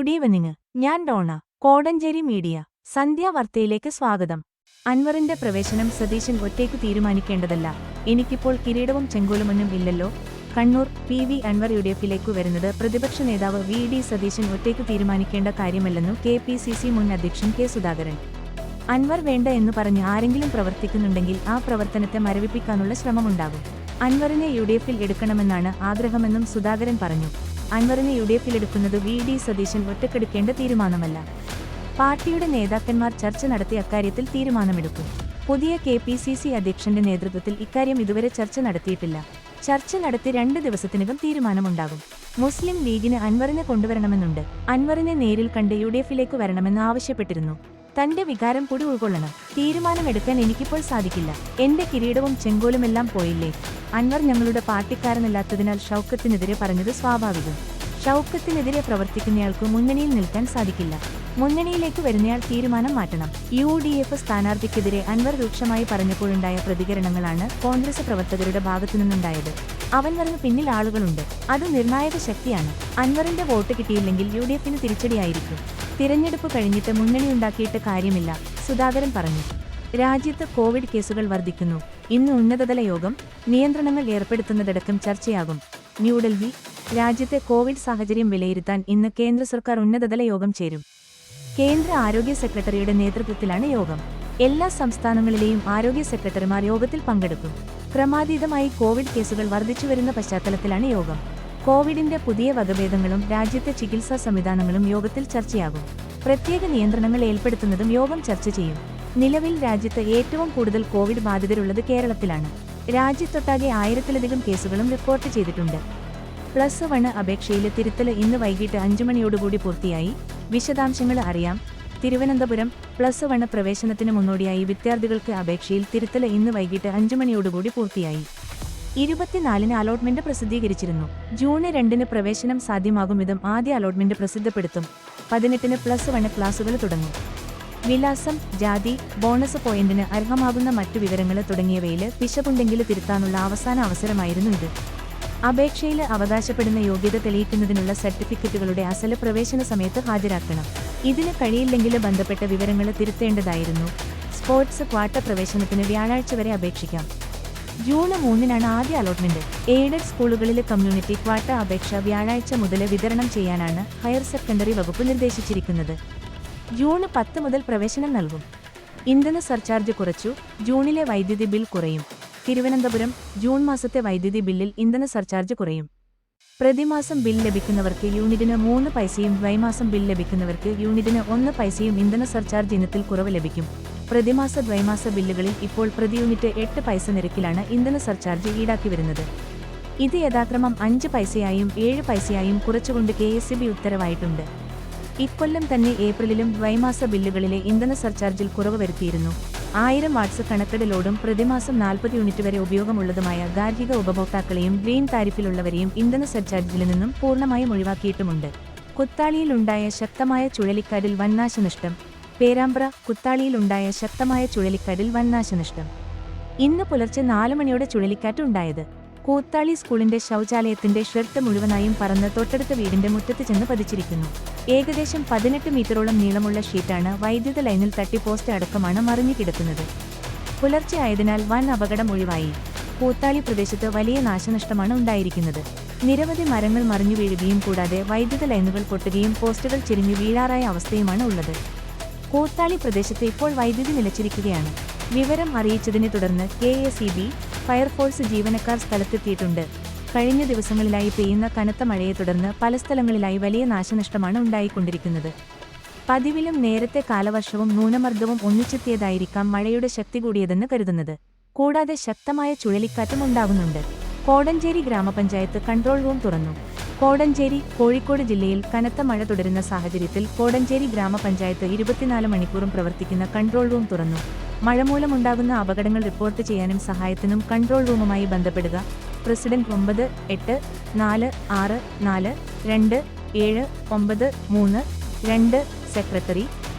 Good evening. ഞാൻ Donna. Kodanchery media. സന്ധ്യാവാർത്തയിലേക്ക് സ്വാഗതം. അൻവറിന്റെ പ്രവേശനം സതീശൻ ഒറ്റയ്ക്കു തീരുമാനിക്കേണ്ടതല്ല. എനിക്കിപ്പോൾ കിരീടവും ചെങ്കോലുമൊന്നും ഇല്ലല്ലോ. കണ്ണൂർ. പി.വി. അൻവർ യുഡിഎഫിലേക്കു വരുന്നത് പ്രതിപക്ഷ നേതാവ് വി.ഡി. സതീശൻ ഒറ്റയ്ക്കു തീരുമാനിക്കേണ്ട കാര്യമല്ലെന്നു കെ.പി.സി.സി. മുൻ അധ്യക്ഷൻ കെ. സുധാകരൻ. അൻവർ വേണ്ട എന്നു പറഞ്ഞ് ആരെങ്കിലും പ്രവർത്തിക്കുന്നുണ്ടെങ്കിൽ ആ പ്രവർത്തനത്തെ മരവിപ്പിക്കാനുള്ള ശ്രമമുണ്ടാകും. അൻവറിനെ യുഡിഎഫിൽ എടുക്കണമെന്നാണ് ആഗ്രഹമെന്നും സുധാകരൻ പറഞ്ഞു. അൻവറിനെ യുഡിഎഫിലെടുക്കുന്നത് വി.ഡി. സതീശൻ ഒറ്റക്കെടുക്കേണ്ട തീരുമാനമല്ല. പാർട്ടിയുടെ നേതാക്കന്മാർ ചർച്ച നടത്തി അക്കാര്യത്തിൽ തീരുമാനമെടുക്കും. പുതിയ കെ.പി.സി.സി. അധ്യക്ഷന്റെ നേതൃത്വത്തിൽ ഇക്കാര്യം ഇതുവരെ ചർച്ച നടത്തിയിട്ടില്ല. ചർച്ച നടത്തി 2 ദിവസത്തിനകം തീരുമാനമുണ്ടാകും. മുസ്ലിം ലീഗിന് അൻവറിനെ കൊണ്ടുവരണമെന്നുണ്ട്. അൻവറിനെ നേരിൽ കണ്ട് യുഡിഎഫിലേക്ക് വരണമെന്ന് ആവശ്യപ്പെട്ടിരുന്നു. തന്റെ വികാരം കൂടി ഉൾക്കൊള്ളണം. തീരുമാനമെടുക്കാൻ എനിക്കിപ്പോൾ സാധിക്കില്ല. എന്റെ കിരീടവും ചെങ്കോലുമെല്ലാം പോയില്ലേ. അൻവർ ഞങ്ങളുടെ പാർട്ടിക്കാരനല്ലാത്തതിനാൽ ഷൗക്കത്തിനെതിരെ പറഞ്ഞത് സ്വാഭാവികം. ഷൗക്കത്തിനെതിരെ പ്രവർത്തിക്കുന്നയാൾക്ക് മുന്നണിയിൽ നിൽക്കാൻ സാധിക്കില്ല. മുന്നണിയിലേക്ക് വരുന്നയാൾ തീരുമാനം മാറ്റണം. യു.ഡി.എഫ്. സ്ഥാനാർത്ഥിക്കെതിരെ അൻവർ രൂക്ഷമായി പറഞ്ഞപ്പോഴുണ്ടായ പ്രതികരണങ്ങളാണ് കോൺഗ്രസ് പ്രവർത്തകരുടെ ഭാഗത്തുനിന്നുണ്ടായത്. അൻവറിന് പിന്നിൽ ആളുകളുണ്ട്. അത് നിർണായക ശക്തിയാണ്. അൻവറിന്റെ വോട്ട് കിട്ടിയില്ലെങ്കിൽ യു.ഡി.എഫിന് തിരിച്ചടിയായിരിക്കും. തിരഞ്ഞെടുപ്പ് കഴിഞ്ഞിട്ട് മുന്നണിയുണ്ടാക്കിയിട്ട് കാര്യമില്ല, സുധാകരൻ പറഞ്ഞു. രാജ്യത്ത് കോവിഡ് കേസുകൾ വർദ്ധിക്കുന്നു. ഇന്ന് ഉന്നതതല യോഗം. നിയന്ത്രണങ്ങൾ ഏർപ്പെടുത്തുന്നതടക്കം ചർച്ചയാകും. ന്യൂഡൽഹി. രാജ്യത്തെ കോവിഡ് സാഹചര്യം വിലയിരുത്താൻ ഇന്ന് കേന്ദ്ര സർക്കാർ ഉന്നതതല യോഗം ചേരും. കേന്ദ്ര ആരോഗ്യ സെക്രട്ടറിയുടെ നേതൃത്വത്തിലാണ് യോഗം. എല്ലാ സംസ്ഥാനങ്ങളിലെയും ആരോഗ്യ സെക്രട്ടറിമാർ യോഗത്തിൽ പങ്കെടുക്കും. ക്രമാതീതമായി കോവിഡ് കേസുകൾ വർദ്ധിച്ചുവരുന്ന പശ്ചാത്തലത്തിലാണ് യോഗം. കോവിഡിന്റെ പുതിയ വകഭേദങ്ങളും രാജ്യത്തെ ചികിത്സാ സംവിധാനങ്ങളും യോഗത്തിൽ ചർച്ചയാകും. പ്രത്യേക നിയന്ത്രണങ്ങൾ ഏർപ്പെടുത്തുന്നതും യോഗം ചർച്ച ചെയ്യും. നിലവിൽ രാജ്യത്ത് ഏറ്റവും കൂടുതൽ കോവിഡ് ബാധിതരുള്ളത് കേരളത്തിലാണ്. രാജ്യത്തൊട്ടാകെ 1000-ലധികം കേസുകളും റിപ്പോർട്ട് ചെയ്തിട്ടുണ്ട്. +1 അപേക്ഷയിലെ തിരുത്തൽ ഇന്ന് വൈകിട്ട് 5 മണിയോടുകൂടി പൂർത്തിയായി. വിശദാംശങ്ങൾ അറിയാം. തിരുവനന്തപുരം. +1 പ്രവേശനത്തിന് മുന്നോടിയായി വിദ്യാർത്ഥികൾക്ക് അപേക്ഷയിൽ തിരുത്തൽ ഇന്ന് വൈകിട്ട് 5 മണിയോടുകൂടി പൂർത്തിയായി. 24-ന് അലോട്ട്മെന്റ് പ്രസിദ്ധീകരിച്ചിരുന്നു. ജൂൺ 2-ന് പ്രവേശനം സാധ്യമാകും വിധം ആദ്യ അലോട്ട്മെന്റ് പ്രസിദ്ധപ്പെടുത്തും. 18-ന് +1 ക്ലാസുകൾ തുടങ്ങും. വിലാസം, ജാതി, ബോണസ് പോയിന്റിന് അർഹമാകുന്ന മറ്റു വിവരങ്ങൾ തുടങ്ങിയവയിൽ പിശകുണ്ടെങ്കിൽ തിരുത്താനുള്ള അവസാന അവസരമായിരുന്നു ഇത്. അപേക്ഷയിൽ അവകാശപ്പെടുന്ന യോഗ്യത തെളിയിക്കുന്നതിനുള്ള സർട്ടിഫിക്കറ്റുകളുടെ അസല് പ്രവേശന സമയത്ത് ഹാജരാക്കണം. ഇതിന് കഴിയില്ലെങ്കിൽ ബന്ധപ്പെട്ട വിവരങ്ങൾ തിരുത്തേണ്ടതായിരുന്നു. സ്പോർട്സ് ക്വാട്ട പ്രവേശനത്തിന് വ്യാഴാഴ്ച വരെ അപേക്ഷിക്കാം. ജൂൺ 3-നാണ് ആദ്യ അലോട്ട്മെന്റ്. എയ്ഡഡ് സ്കൂളുകളിലെ കമ്മ്യൂണിറ്റി ക്വാട്ട അപേക്ഷ വ്യാഴാഴ്ച മുതൽ വിതരണം ചെയ്യാനാണ് ഹയർ സെക്കൻഡറി വകുപ്പ് നിർദ്ദേശിച്ചിരിക്കുന്നത്. ജൂൺ 10 മുതൽ പ്രവേശനം നൽകും. ഇന്ധന സർചാർജ് കുറച്ചു. ജൂണിലെ വൈദ്യുതി ബിൽ കുറയും. തിരുവനന്തപുരം. ജൂൺ മാസത്തെ വൈദ്യുതി ബില്ലിൽ ഇന്ധന സർചാർജ് കുറയും. പ്രതിമാസം ബിൽ ലഭിക്കുന്നവർക്ക് യൂണിറ്റിന് 3 പൈസയും ദ്വൈമാസം ബിൽ ലഭിക്കുന്നവർക്ക് യൂണിറ്റിന് 1 പൈസയും ഇന്ധന സർചാർജ് ഇനത്തിൽ കുറവ് ലഭിക്കും. പ്രതിമാസ ദ്വൈമാസ ബില്ലുകളിൽ ഇപ്പോൾ പ്രതി യൂണിറ്റ് 8 പൈസ നിരക്കിലാണ് ഇന്ധന സർചാർജ് ഈടാക്കി വരുന്നത്. ഇത് യഥാക്രമം 5 പൈസയായും 7 പൈസയായും കുറച്ചുകൊണ്ട് കെ.എസ്.ഇ.ബി. ഉത്തരവായിട്ടുണ്ട്. ഇക്കൊല്ലം തന്നെ ഏപ്രിലിലും ദ്വൈമാസ ബില്ലുകളിലെ ഇന്ധന സർചാർജിൽ കുറവ് വരുത്തിയിരുന്നു. 1000 വാട്ട്സ് കണക്റ്റഡ് പ്രതിമാസം 40 യൂണിറ്റ് വരെ ഉപയോഗമുള്ളതുമായ ഗാർഹിക ഉപഭോക്താക്കളെയും ഗ്രീൻ താരിഫിലുള്ളവരെയും ഇന്ധന സർചാർജിൽ നിന്നും പൂർണ്ണമായും ഒഴിവാക്കിയിട്ടുമുണ്ട്. കുത്താളിയിലുണ്ടായ ശക്തമായ ചുഴലിക്കാറ്റിൽ വൻ നാശനഷ്ടം. പേരാമ്പ്ര. കുത്താളിയിലുണ്ടായ ശക്തമായ ചുഴലിക്കാറ്റിൽ വൻ നാശനഷ്ടം. ഇന്ന് പുലർച്ചെ 4 മണിയോടെ ചുഴലിക്കാറ്റ് ഉണ്ടായത്. കൂത്താളി സ്കൂളിന്റെ ശൗചാലയത്തിന്റെ ഷെർട്ട് മുഴുവനായും പറന്ന് തൊട്ടടുത്ത വീടിന്റെ മുറ്റത്ത് ചെന്ന് പതിച്ചിരിക്കുന്നു. ഏകദേശം 18 മീറ്ററോളം നീളമുള്ള ഷീറ്റാണ് വൈദ്യുത ലൈനിൽ തട്ടി പോസ്റ്റ് അടക്കമാണ് മറിഞ്ഞു കിടക്കുന്നത്. പുലർച്ചെ ആയതിനാൽ വൻ അപകടം ഒഴിവായി. കൂത്താളി പ്രദേശത്ത് വലിയ നാശനഷ്ടമാണ് ഉണ്ടായിരിക്കുന്നത്. നിരവധി മരങ്ങൾ മറിഞ്ഞു വീഴുകയും കൂടാതെ വൈദ്യുത ലൈനുകൾ പൊട്ടുകയും പോസ്റ്റുകൾ ചെരിഞ്ഞു വീഴാറായ അവസ്ഥയുമാണ് ഉള്ളത്. കൂത്താളി പ്രദേശത്ത് ഇപ്പോൾ വൈദ്യുതി നിലച്ചിരിക്കുകയാണ്. വിവരം അറിയിച്ചതിനെ തുടർന്ന് കെ.എസ്.ഇ.ബി., ഫയർഫോഴ്സ് ജീവനക്കാർ സ്ഥലത്തെത്തിയിട്ടുണ്ട്. കഴിഞ്ഞ ദിവസങ്ങളിലായി പെയ്യുന്ന കനത്ത മഴയെ തുടർന്ന് പല സ്ഥലങ്ങളിലായി വലിയ നാശനഷ്ടമാണ് ഉണ്ടായിക്കൊണ്ടിരിക്കുന്നത്. പതിവിലും നേരത്തെ കാലവർഷവും ന്യൂനമർദ്ദവും ഒന്നിച്ചെത്തിയതായിരിക്കാം മഴയുടെ ശക്തി കൂടിയതെന്ന് കരുതുന്നത്. കൂടാതെ ശക്തമായ ചുഴലിക്കാറ്റും ഉണ്ടാകുന്നുണ്ട്. കോടഞ്ചേരി ഗ്രാമപഞ്ചായത്ത് കൺട്രോൾ റൂം തുറന്നു. കോടഞ്ചേരി. കോഴിക്കോട് ജില്ലയിൽ കനത്ത മഴ തുടരുന്ന സാഹചര്യത്തിൽ കോടഞ്ചേരി ഗ്രാമപഞ്ചായത്ത് 24 മണിക്കൂറും പ്രവർത്തിക്കുന്ന കൺട്രോൾ റൂം തുറന്നു. മഴ മൂലമുണ്ടാകുന്ന അപകടങ്ങൾ റിപ്പോർട്ട് ചെയ്യാനും സഹായത്തിനും കൺട്രോൾ റൂമുമായി ബന്ധപ്പെടുക. President 9846427932. Secretary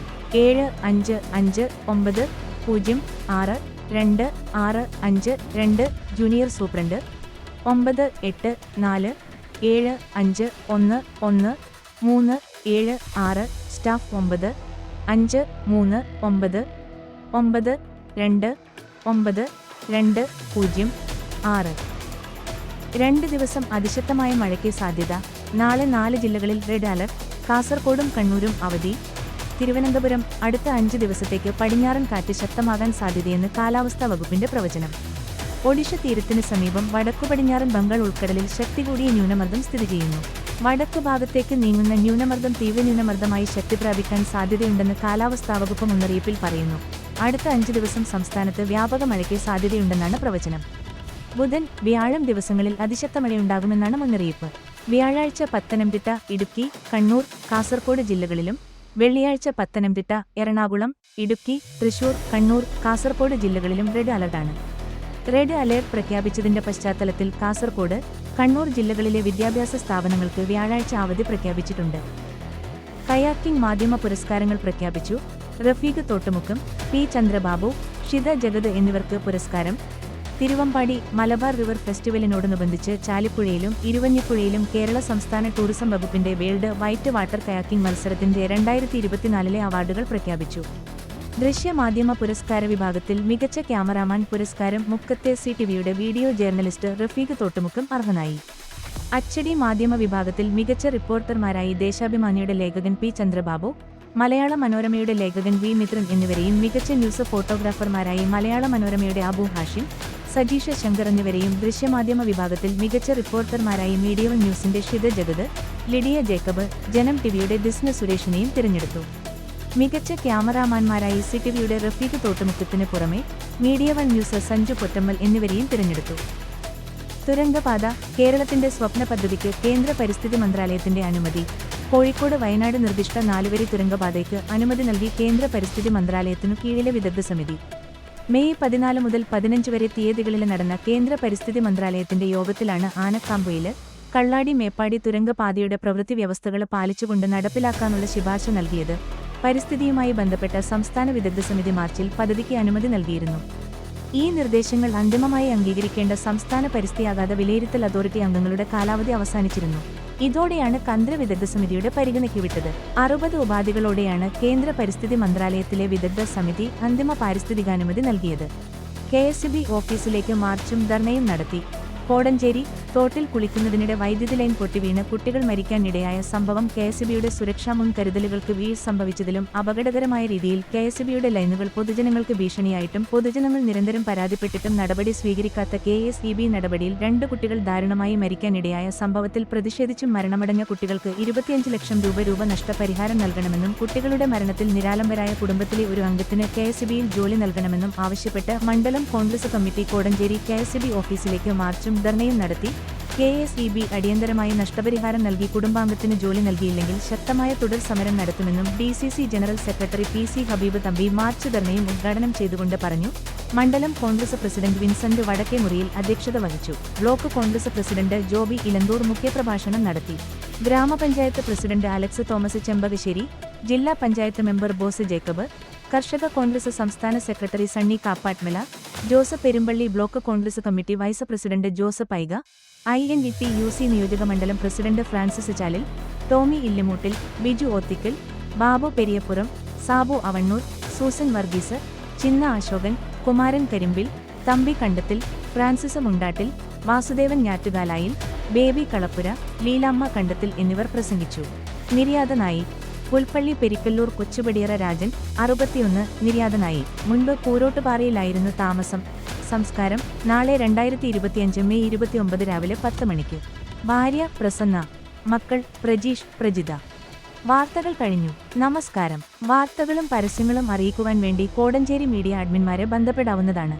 7559062652. Junior superintendent 98475113. 7, 6, staff 9, 5, 3, 9, 9, 2, 9, 2, 0, 6. 2 ദിവസം അതിശക്തമായ മഴയ്ക്ക് സാധ്യത. നാളെ 4 ജില്ലകളിൽ റെഡ് അലർട്ട്. കാസർകോടും കണ്ണൂരും അവധി. തിരുവനന്തപുരം അടുത്ത 5 ദിവസത്തേക്ക് പടിഞ്ഞാറൻ കാറ്റ് ശക്തമാകാൻ സാധ്യതയെന്ന് കാലാവസ്ഥാ വകുപ്പിന്റെ പ്രവചനം. ഒഡീഷ തീരത്തിന് സമീപം വടക്കു പടിഞ്ഞാറൻ ബംഗാൾ ഉൾക്കടലിൽ ശക്തി കൂടിയ ന്യൂനമർദ്ദം സ്ഥിതി ചെയ്യുന്നു. വടക്ക് ഭാഗത്തേക്ക് നീങ്ങുന്ന ന്യൂനമർദ്ദം തീവ്രന്യൂനമർദ്ദമായി ശക്തി പ്രാപിക്കാൻ സാധ്യതയുണ്ടെന്ന് കാലാവസ്ഥാ വകുപ്പ് മുന്നറിയിപ്പിൽ പറയുന്നു. അടുത്ത 5 ദിവസം സംസ്ഥാനത്ത് വ്യാപക മഴയ്ക്ക് സാധ്യതയുണ്ടെന്നാണ് പ്രവചനം. ബുധൻ, വ്യാഴം ദിവസങ്ങളിൽ അതിശക്ത മഴയുണ്ടാകുമെന്നാണ് മുന്നറിയിപ്പ്. വ്യാഴാഴ്ച പത്തനംതിട്ട, ഇടുക്കി, കണ്ണൂർ, കാസർകോട് ജില്ലകളിലും വെള്ളിയാഴ്ച പത്തനംതിട്ട, എറണാകുളം, ഇടുക്കി, തൃശൂർ, കണ്ണൂർ, കാസർകോട് ജില്ലകളിലും റെഡ് അലർട്ടാണ്. റെഡ് അലർട്ട് പ്രഖ്യാപിച്ചതിന്റെ പശ്ചാത്തലത്തിൽ കാസർകോട്, കണ്ണൂർ ജില്ലകളിലെ വിദ്യാഭ്യാസ സ്ഥാപനങ്ങൾക്ക് വ്യാഴാഴ്ച അവധി പ്രഖ്യാപിച്ചിട്ടുണ്ട്. കയാക്കിംഗ് മാധ്യമ പുരസ്കാരങ്ങൾ പ്രഖ്യാപിച്ചു. റഫീഖ് തോട്ടുമുക്കം, പി ചന്ദ്രബാബു, ഷിത ജഗത് എന്നിവർക്ക് പുരസ്കാരം. തിരുവമ്പാടി മലബാർ റിവർ ഫെസ്റ്റിവലിനോടനുബന്ധിച്ച് ചാലിപ്പുഴയിലും ഇരുവഞ്ഞിപ്പുഴയിലും കേരള സംസ്ഥാന ടൂറിസം വകുപ്പിന്റെ വേൾഡ് വൈറ്റ് വാട്ടർ കയാക്കിംഗ് മത്സരത്തിന്റെ 2024 അവാർഡുകൾ പ്രഖ്യാപിച്ചു. ദൃശ്യമാധ്യമ പുരസ്കാര വിഭാഗത്തിൽ മികച്ച ക്യാമറാമാൻ പുരസ്കാരം മുക്കത്തെ CTVയുടെ വീഡിയോ ജേർണലിസ്റ്റ് റഫീഖ് തോട്ടുമുക്കം അർഹനായി. അച്ചടി മാധ്യമ വിഭാഗത്തിൽ മികച്ച റിപ്പോർട്ടർമാരായി ദേശാഭിമാനിയുടെ ലേഖകൻ പി ചന്ദ്രബാബു, മലയാള മനോരമയുടെ ലേഖകൻ വി മിത്രൻ എന്നിവരെയും മികച്ച ന്യൂസ് ഫോട്ടോഗ്രാഫർമാരായി മലയാള മനോരമയുടെ അബു ഹാഷിം, സജീഷ ശങ്കർ എന്നിവരെയും ദൃശ്യമാധ്യമ വിഭാഗത്തിൽ മികച്ച റിപ്പോർട്ടർമാരായി മീഡിയ വൺ ന്യൂസിന്റെ ഷിത ജഗത്, ലിഡിയ ജേക്കബ്, ജനം ടിവിയുടെ ദിസ്ന സുരേഷിനെയും തിരഞ്ഞെടുത്തു. മികച്ച ക്യാമറാമാൻമാരായി CTVയുടെ റഫീഖ് തോട്ടുമുക്കത്തിന് പുറമെ media one news Sanju Pottammal എന്നിവരെയും തിരഞ്ഞെടുത്തു. തുരങ്കപാത, കേരളത്തിന്റെ സ്വപ്ന പദ്ധതിക്ക് കേന്ദ്ര പരിസ്ഥിതി മന്ത്രാലയത്തിന്റെ അനുമതി. കോഴിക്കോട് വയനാട് നിർദ്ദിഷ്ട 4 വരി തുരങ്കപാതയ്ക്ക് അനുമതി നൽകി കേന്ദ്ര പരിസ്ഥിതി മന്ത്രാലയത്തിനു കീഴിലെ വിദഗ്ധ സമിതി. മെയ് 14 മുതൽ 15 വരെ തീയതികളിൽ നടന്ന കേന്ദ്ര പരിസ്ഥിതി മന്ത്രാലയത്തിന്റെ യോഗത്തിലാണ് ആനക്കാമ്പൊയില്, കള്ളാടി മേപ്പാടി തുരങ്കപാതയുടെ പ്രവൃത്തി വ്യവസ്ഥകൾ പാലിച്ചുകൊണ്ട് നടപ്പിലാക്കാനുള്ള ശുപാർശ നൽകിയത്. പരിസ്ഥിതിയുമായി ബന്ധപ്പെട്ട സംസ്ഥാന വിദഗ്ധ സമിതി മാർച്ചിൽ പദ്ധതിക്ക് അനുമതി നൽകിയിരുന്നു. ഈ നിർദ്ദേശങ്ങൾ അന്തിമമായി അംഗീകരിക്കേണ്ട സംസ്ഥാന പരിസ്ഥിതിയാഘാത വിലയിരുത്തൽ അതോറിറ്റി അംഗങ്ങളുടെ കാലാവധി അവസാനിച്ചിരുന്നു. ഇതോടെയാണ് കേന്ദ്ര വിദഗ്ധ സമിതിയുടെ പരിഗണനയ്ക്ക് വിട്ടത്. 60 ഉപാധികളോടെയാണ് കേന്ദ്ര പരിസ്ഥിതി മന്ത്രാലയത്തിലെ വിദഗ്ധ സമിതി അന്തിമ പാരിസ്ഥിതികാനുമതി നൽകിയത്. KSEB ഓഫീസിലേക്ക് മാർച്ചും ധർണയും നടത്തി. കോടഞ്ചേരി തോട്ടിൽ കുളിക്കുന്നതിനിടെ വൈദ്യുതി ലൈൻ പൊട്ടിവീണ് കുട്ടികൾ മരിക്കാനിടയായ സംഭവം KSEBയുടെ സുരക്ഷാ മുൻകരുതലുകൾക്ക് വീഴ്ച സംഭവിച്ചതിലും അപകടകരമായ രീതിയിൽ KSEBയുടെ ലൈനുകൾ പൊതുജനങ്ങൾക്ക് ഭീഷണിയായിട്ടും പൊതുജനങ്ങൾ നിരന്തരം പരാതിപ്പെട്ടിട്ടും നടപടി സ്വീകരിക്കാത്ത KSEB നടപടിയിൽ 2 കുട്ടികൾ ദാരുണമായി മരിക്കാനിടയായ സംഭവത്തിൽ പ്രതിഷേധിച്ചും മരണമടഞ്ഞ കുട്ടികൾക്ക് 25 ലക്ഷം രൂപ നഷ്ടപരിഹാരം നൽകണമെന്നും കുട്ടികളുടെ മരണത്തിൽ നിരാലംബരായ കുടുംബത്തിലെ ഒരു അംഗത്തിന് KSEBയിൽ ജോലി നൽകണമെന്നും ആവശ്യപ്പെട്ട് മണ്ഡലം കോൺഗ്രസ് കമ്മിറ്റി കോടഞ്ചേരി KSEB ഓഫീസിലേക്ക് മാർച്ചും ധർണയും നടത്തി. KSEB അടിയന്തരമായി നഷ്ടപരിഹാരം നൽകി കുടുംബാംഗത്തിന് ജോലി നൽകിയില്ലെങ്കിൽ ശക്തമായ തുടർ സമരം നടത്തുമെന്നും DCC general secretary PC Habeeb Thampi march ധർണയും ഉദ്ഘാടനം ചെയ്തുകൊണ്ട് പറഞ്ഞു. മണ്ഡലം കോൺഗ്രസ് പ്രസിഡന്റ് വിൻസെന്റ് വടക്കേമുറിയിൽ അധ്യക്ഷത വഹിച്ചു. ബ്ലോക്ക് കോൺഗ്രസ് പ്രസിഡന്റ് ജോബി ഇലന്തൂർ മുഖ്യപ്രഭാഷണം നടത്തി. ഗ്രാമപഞ്ചായത്ത് പ്രസിഡന്റ് അലക്സ് തോമസ് ചെമ്പകശ്ശേരി, ജില്ലാ പഞ്ചായത്ത് മെമ്പർ ബോസ് ജേക്കബ്, കർഷക കോൺഗ്രസ് സംസ്ഥാന secretary Sunny Kappattumala, Joseph Perumpally, block Congress committee vice president Joseph Aiga, INETUC നിയോജകമണ്ഡലം president Francis Chalil, Tommy Illimoottil, Biju Othikkal, Babu Periyappuram, Sabu Avannur, Susan Varghese, Chinna Ashokan, Kumaran Karimpil, Thampi Kandathil, Francis Mundattil, Vasudevan Njattukalayil, Baby Kalappura, Leelamma Kandathil എന്നിവർ പ്രസംഗിച്ചു. നിര്യാതനായി പുൽപ്പള്ളി പെരിക്കല്ലൂർ കൊച്ചുപടിയറ രാജൻ 61 നിര്യാതനായി. മുൻപ് പൂരോട്ടുപാറയിലായിരുന്നു താമസം. സംസ്കാരം നാളെ 2025 മെയ് 29 രാവിലെ 10 മണിക്ക്. ഭാര്യ പ്രസന്ന, മക്കൾ പ്രജീഷ്, പ്രജിത. വാർത്തകൾ കഴിഞ്ഞു. നമസ്കാരം. വാർത്തകളും പരസ്യങ്ങളും അറിയിക്കുവാൻ വേണ്ടി കോടഞ്ചേരി മീഡിയ അഡ്മിന്മാരെ ബന്ധപ്പെടാവുന്നതാണ്.